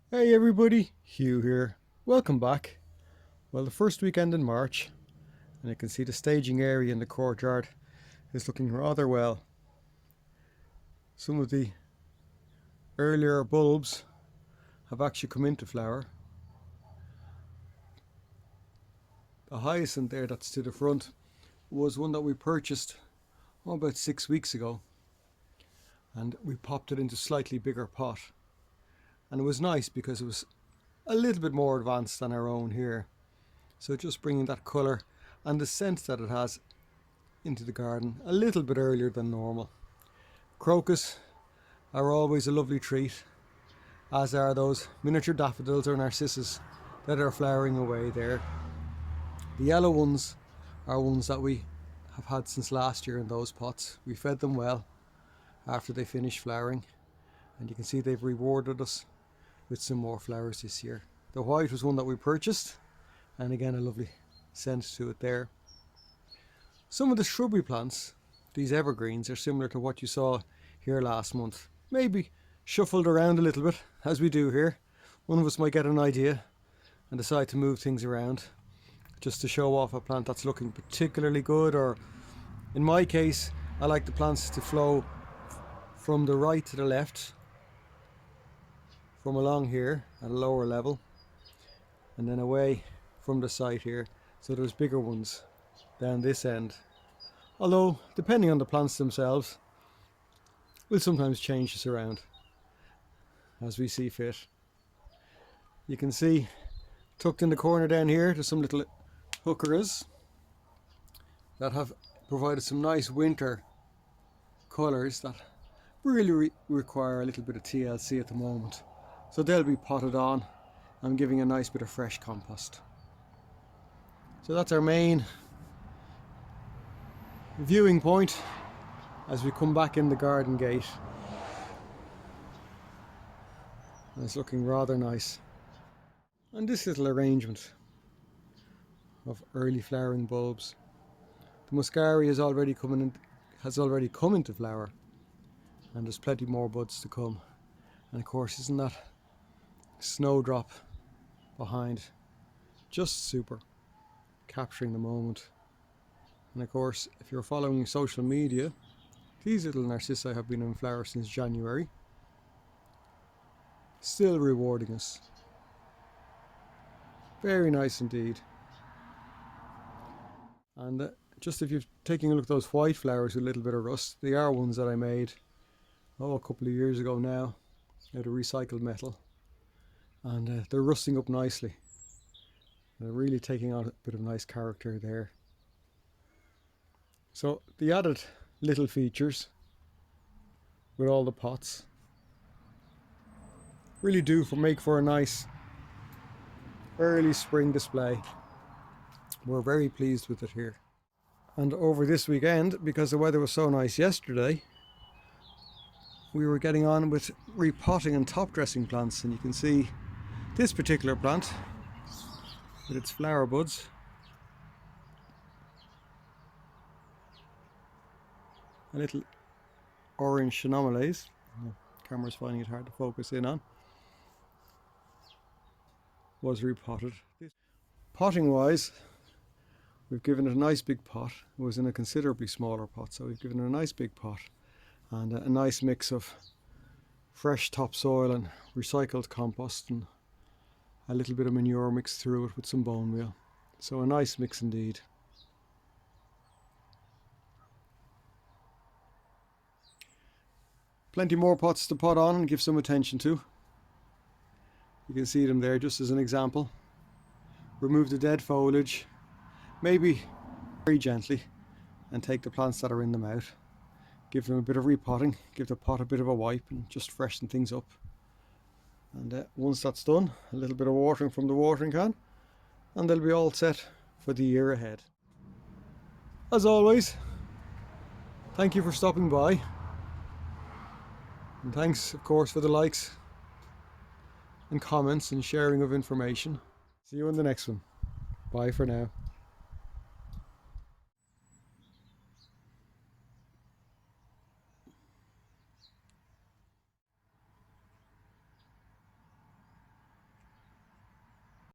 Hey everybody, Hugh here. Welcome back. Well, the first weekend in March, and you can see the staging area in the courtyard is looking rather well. Some of the earlier bulbs have actually come into flower. The hyacinth there that's to the front was one that we purchased about 6 weeks ago, and we popped it into a slightly bigger pot. And it was nice because it was a little bit more advanced than our own here. So just bringing that colour and the scent that it has into the garden a little bit earlier than normal. Crocus are always a lovely treat, as are those miniature daffodils or narcissus that are flowering away there. The yellow ones are ones that we have had since last year in those pots. We fed them well after they finished flowering, and you can see they've rewarded us with some more flowers this year. The white was one that we purchased, and again a lovely scent to it there. Some of the shrubbery plants, these evergreens, are similar to what you saw here last month. Maybe shuffled around a little bit, as we do here. One of us might get an idea and decide to move things around just to show off a plant that's looking particularly good, or in my case I like the plants to flow from the right to the left, from along here at a lower level, and then away from the site here, so there's bigger ones down this end. Although depending on the plants themselves, we'll sometimes change this around as we see fit. You can see tucked in the corner down here there's some little hookeras that have provided some nice winter colours that really require a little bit of TLC at the moment. So they'll be potted on and giving a nice bit of fresh compost. So that's our main viewing point as we come back in the garden gate. And it's looking rather nice. And this little arrangement of early flowering bulbs. The muscari has already come into flower, and there's plenty more buds to come. And of course, isn't that snowdrop behind just super, capturing the moment. And of course, if you're following social media, these little narcissi have been in flower since January, still rewarding us. Very nice indeed. And just if you're taking a look at those white flowers with a little bit of rust, they are ones that I made a couple of years ago now out of recycled metal, and they're rusting up nicely. They're really taking on a bit of nice character there. So the added little features with all the pots really do make for a nice early spring display. We're very pleased with it here. And over this weekend, because the weather was so nice yesterday, we were getting on with repotting and top dressing plants, and you can see this particular plant with its flower buds a little orange chenomales. The camera's finding it hard to focus in on. Was repotted. Potting wise, we've given it a nice big pot. It was in a considerably smaller pot, so we've given it a nice big pot and a nice mix of fresh topsoil and recycled compost and a little bit of manure mixed through it with some bone meal. So a nice mix indeed. Plenty more pots to pot on and give some attention to. You can see them there just as an example. Remove the dead foliage, maybe very gently, and take the plants that are in them out. Give them a bit of repotting, give the pot a bit of a wipe and just freshen things up. And once that's done, a little bit of watering from the watering can, and they'll be all set for the year ahead. As always, thank you for stopping by, and thanks of course for the likes and comments and sharing of information. See you in the next one. Bye for now.